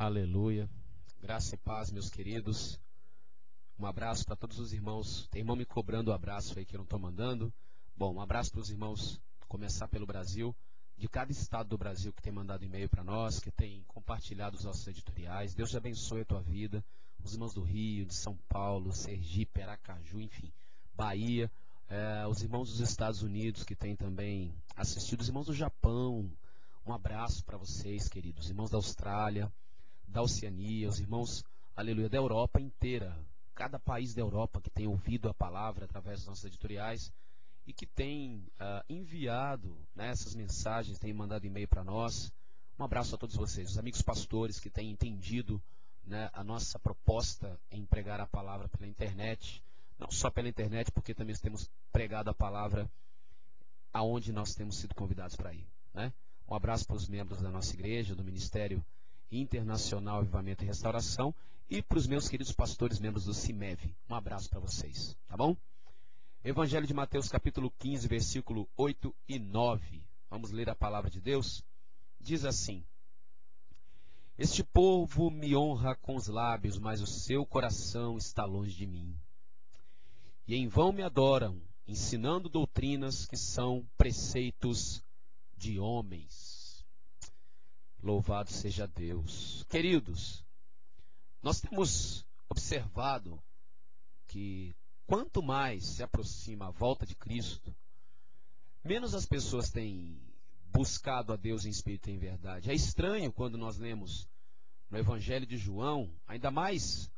Aleluia. Graça e paz, meus queridos. Um abraço para todos os irmãos. Tem irmão me cobrando um abraço aí que eu não estou mandando. Bom, um abraço para os irmãos, começar pelo Brasil, de cada estado do Brasil que tem mandado e-mail para nós, que tem compartilhado os nossos editoriais. Deus te abençoe a tua vida. Os irmãos do Rio, de São Paulo, Sergipe, Aracaju, enfim, Bahia. Os irmãos dos Estados Unidos que têm também assistido. Os irmãos do Japão. Um abraço para vocês, queridos. Os irmãos da Austrália, da Oceania, os irmãos, aleluia, da Europa inteira. Cada país da Europa que tem ouvido a palavra através dos nossos editoriais e que tem enviado, né, essas mensagens, tem mandado e-mail para nós. Um abraço a todos vocês, os amigos pastores que têm entendido, né, a nossa proposta em pregar a palavra pela internet. Não só pela internet, porque também temos pregado a palavra aonde nós temos sido convidados para ir, né? Um abraço para os membros da nossa igreja, do Ministério Internacional Avivamento e Restauração, e para os meus queridos pastores, membros do CIMEV. Um abraço para vocês, tá bom? Evangelho de Mateus, capítulo 15, versículo 8 e 9. Vamos ler a palavra de Deus? Diz assim: Este povo me honra com os lábios, mas o seu coração está longe de mim. E em vão me adoram, ensinando doutrinas que são preceitos de homens. Louvado seja Deus. Queridos, nós temos observado que quanto mais se aproxima a volta de Cristo, menos as pessoas têm buscado a Deus em espírito e em verdade. É estranho quando nós lemos no Evangelho de João, ainda mais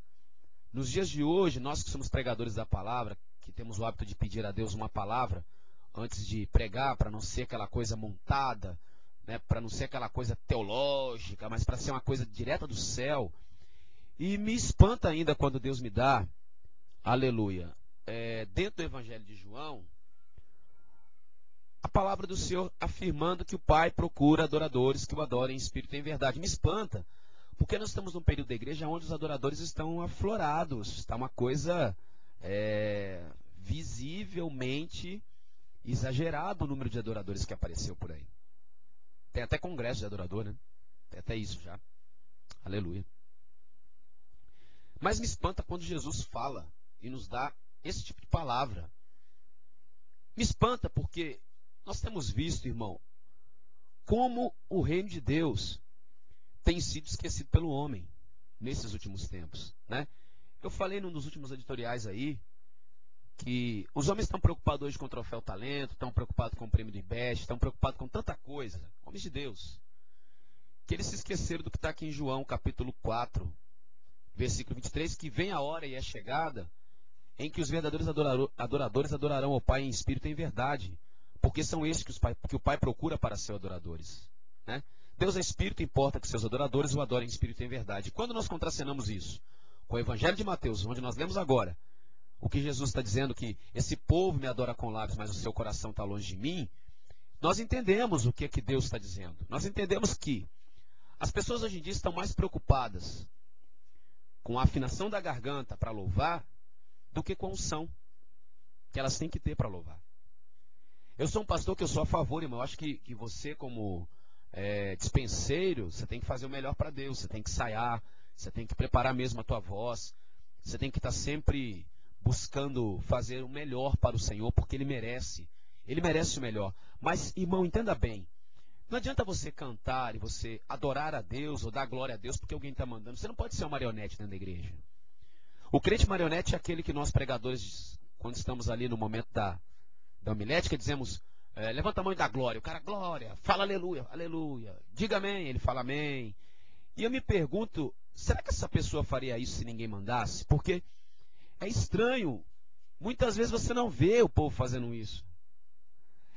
nos dias de hoje, nós que somos pregadores da palavra, que temos o hábito de pedir a Deus uma palavra antes de pregar, para não ser aquela coisa montada, né, para não ser aquela coisa teológica, mas para ser uma coisa direta do céu. E me espanta ainda quando Deus me dá, aleluia, dentro do Evangelho de João, a palavra do Senhor afirmando que o Pai procura adoradores que o adorem em espírito e em verdade. Me espanta, porque nós estamos num período da igreja onde os adoradores estão aflorados, está uma coisa visivelmente exagerado o número de adoradores que apareceu por aí. Tem até congresso de adorador, né? Tem até isso já. Aleluia. Mas me espanta quando Jesus fala e nos dá esse tipo de palavra. Me espanta porque nós temos visto, irmão, como o reino de Deus tem sido esquecido pelo homem nesses últimos tempos, né? Eu falei num dos últimos editoriais aí que os homens estão preocupados hoje com o troféu talento, estão preocupados com o prêmio do IBEST, estão preocupados com tanta coisa, homens de Deus, que eles se esqueceram do que está aqui em João, capítulo 4, versículo 23, que vem a hora e é chegada em que os verdadeiros adoradores adorarão ao Pai em espírito e em verdade, porque são esses que o Pai procura para seus adoradores, né? Deus é espírito, importa que seus adoradores o adorem em espírito e em verdade. E quando nós contracenamos isso com o Evangelho de Mateus, onde nós lemos agora o que Jesus está dizendo, que esse povo me adora com lábios, mas o seu coração está longe de mim, nós entendemos o que é que Deus está dizendo. Nós entendemos que as pessoas hoje em dia estão mais preocupadas com a afinação da garganta para louvar do que com a unção que elas têm que ter para louvar. Eu sou um pastor que eu sou a favor, irmão. Eu acho que você, como dispenseiro, você tem que fazer o melhor para Deus. Você tem que ensaiar, você tem que preparar mesmo a tua voz. Você tem que estar sempre buscando fazer o melhor para o Senhor, porque Ele merece. Ele merece o melhor. Mas, irmão, entenda bem. Não adianta você cantar e você adorar a Deus ou dar glória a Deus porque alguém está mandando. Você não pode ser uma marionete dentro da igreja. O crente marionete é aquele que nós pregadores, quando estamos ali no momento da homilética, dizemos, levanta a mão e dá glória. O cara, glória, fala aleluia, aleluia. Diga amém, ele fala amém. E eu me pergunto, será que essa pessoa faria isso se ninguém mandasse? Porque é estranho. Muitas vezes você não vê o povo fazendo isso.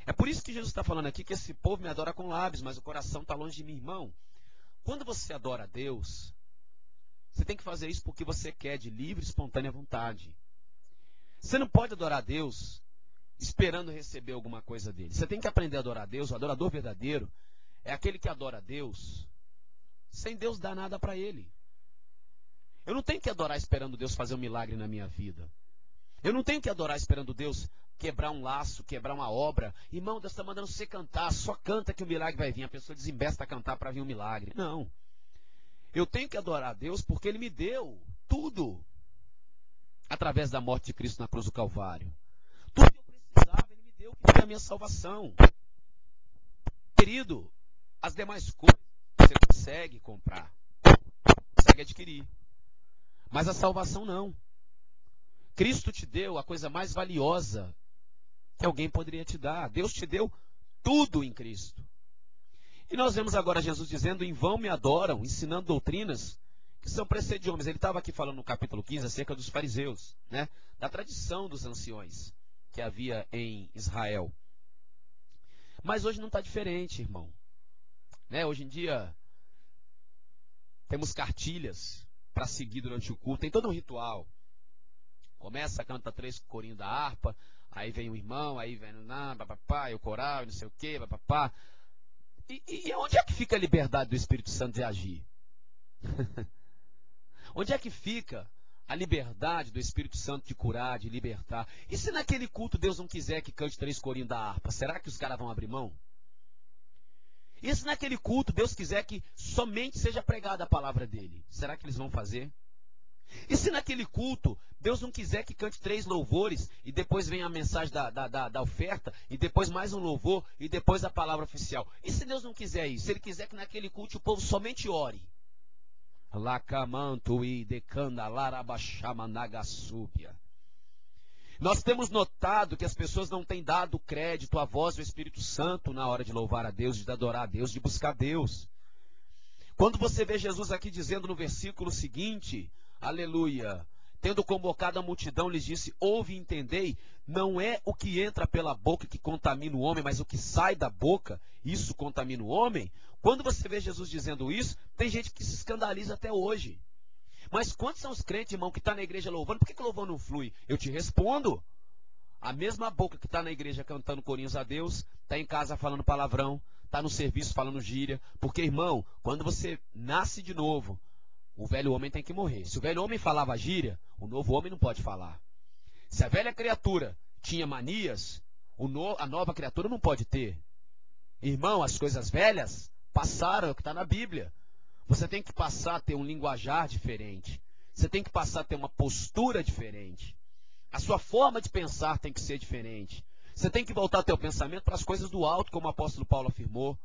É por isso que Jesus está falando aqui que esse povo me adora com lábios, mas o coração está longe de mim, irmão. Quando você adora a Deus, você tem que fazer isso porque você quer, de livre e espontânea vontade. Você não pode adorar a Deus esperando receber alguma coisa dele. Você tem que aprender a adorar a Deus. O adorador verdadeiro é aquele que adora a Deus sem Deus dar nada para ele. Eu não tenho que adorar esperando Deus fazer um milagre na minha vida. Eu não tenho que adorar esperando Deus quebrar um laço, quebrar uma obra. Irmão, Deus está mandando você cantar, só canta que o milagre vai vir. A pessoa desembesta a cantar para vir um milagre. Não. Eu tenho que adorar a Deus porque Ele me deu tudo através da morte de Cristo na cruz do Calvário. Tudo que eu precisava, Ele me deu, que foi a minha salvação. Querido, as demais coisas você consegue comprar, consegue adquirir. Mas a salvação não. Cristo te deu a coisa mais valiosa que alguém poderia te dar. Deus te deu tudo em Cristo. E nós vemos agora Jesus dizendo: em vão me adoram, ensinando doutrinas que são preceitos de homens. Ele estava aqui falando no capítulo 15 acerca dos fariseus, né? Da tradição dos anciões que havia em Israel. Mas hoje não está diferente, irmão. Né? Hoje em dia temos cartilhas para seguir durante o culto, tem todo um ritual. Começa, canta 3 corinhos da harpa, aí vem o irmão, aí vem papapá, e o coral, e não sei o que, papapá. E onde é que fica a liberdade do Espírito Santo de agir? Onde é que fica a liberdade do Espírito Santo de curar, de libertar? E se naquele culto Deus não quiser que cante 3 corinhos da harpa, será que os caras vão abrir mão? E se naquele culto Deus quiser que somente seja pregada a palavra dele, será que eles vão fazer? E se naquele culto Deus não quiser que cante 3 louvores e depois vem a mensagem da oferta e depois mais um louvor e depois a palavra oficial? E se Deus não quiser isso? Se Ele quiser que naquele culto o povo somente ore? Nós temos notado que as pessoas não têm dado crédito à voz do Espírito Santo na hora de louvar a Deus, de adorar a Deus, de buscar Deus. Quando você vê Jesus aqui dizendo no versículo seguinte, aleluia, tendo convocado a multidão, lhes disse: ouve e entendei, não é o que entra pela boca que contamina o homem, mas o que sai da boca, isso contamina o homem. Quando você vê Jesus dizendo isso, tem gente que se escandaliza até hoje. Mas quantos são os crentes, irmão, que está na igreja louvando? Por que o louvor não flui? Eu te respondo. A mesma boca que está na igreja cantando corinhos a Deus, está em casa falando palavrão, está no serviço falando gíria. Porque, irmão, quando você nasce de novo, o velho homem tem que morrer. Se o velho homem falava gíria, o novo homem não pode falar. Se a velha criatura tinha manias, a nova criatura não pode ter. Irmão, as coisas velhas passaram, é o que está na Bíblia. Você tem que passar a ter um linguajar diferente. Você tem que passar a ter uma postura diferente. A sua forma de pensar tem que ser diferente. Você tem que voltar teu pensamento para as coisas do alto, como o apóstolo Paulo afirmou.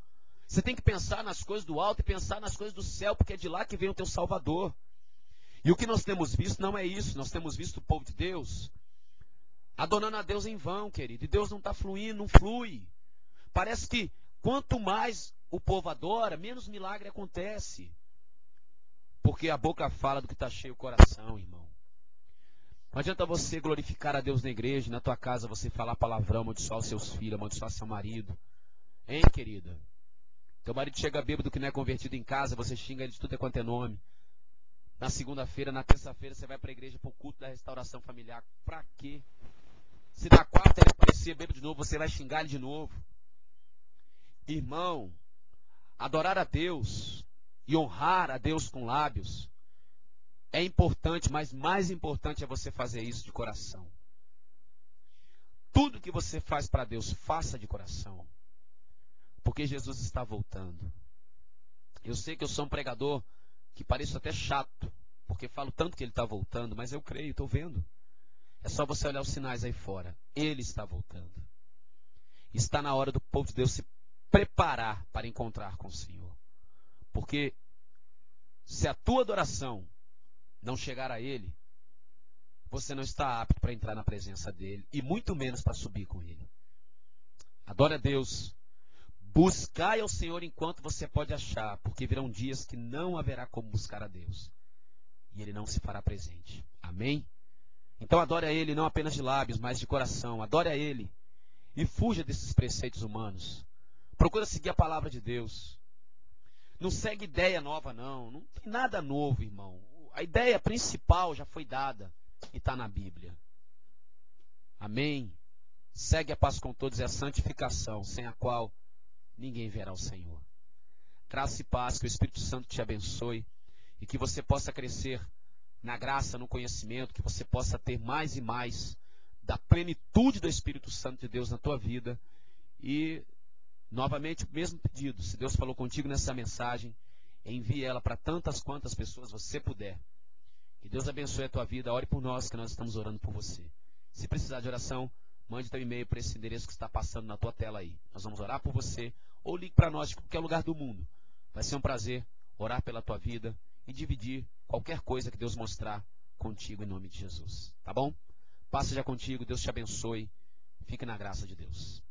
Você tem que pensar nas coisas do alto e pensar nas coisas do céu, porque é de lá que vem o teu Salvador. E o que nós temos visto não é isso. Nós temos visto o povo de Deus adorando a Deus em vão, querido. E Deus não está fluindo, não flui. Parece que quanto mais o povo adora, menos milagre acontece. Porque a boca fala do que está cheio o coração, irmão. Não adianta você glorificar a Deus na igreja, na tua casa você falar palavrão, amaldiçoar os seus filhos, amaldiçoar seu marido. Hein, querida? Teu marido chega bêbado que não é convertido em casa, você xinga ele de tudo quanto é nome. Na segunda-feira, na terça-feira, você vai para a igreja para o culto da restauração familiar. Pra quê? Se na quarta ele aparecer bêbado de novo, você vai xingar ele de novo. Irmão, adorar a Deus e honrar a Deus com lábios é importante, mas mais importante é você fazer isso de coração. Tudo que você faz para Deus, faça de coração. Porque Jesus está voltando. Eu sei que eu sou um pregador que pareço até chato, porque falo tanto que ele está voltando, mas eu creio, estou vendo. É só você olhar os sinais aí fora. Ele está voltando. Está na hora do povo de Deus se preparar para encontrar com o Senhor. Porque se a tua adoração não chegar a Ele, você não está apto para entrar na presença dEle, e muito menos para subir com Ele. Adore a Deus. Buscai ao Senhor enquanto você pode achar, porque virão dias que não haverá como buscar a Deus, e Ele não se fará presente. Amém? Então adore a Ele não apenas de lábios, mas de coração. Adore a Ele e fuja desses preceitos humanos. Procura seguir a palavra de Deus. Não segue ideia nova, não. Não tem nada novo, irmão. A ideia principal já foi dada e está na Bíblia. Amém? Segue a paz com todos e a santificação, sem a qual ninguém verá o Senhor. Graça e paz, que o Espírito Santo te abençoe e que você possa crescer na graça, no conhecimento, que você possa ter mais e mais da plenitude do Espírito Santo de Deus na tua vida. E novamente o mesmo pedido: se Deus falou contigo nessa mensagem, Envie ela para tantas quantas pessoas você puder. Que Deus abençoe a tua vida. Ore por nós, que nós estamos orando por você. Se precisar de oração, mande teu e-mail para esse endereço que está passando na tua tela aí. Nós vamos orar por você. Ou ligue para nós de qualquer lugar do mundo. Vai ser um prazer orar pela tua vida e dividir qualquer coisa que Deus mostrar contigo em nome de Jesus. Tá bom? Paz seja contigo. Deus te abençoe. Fique na graça de Deus.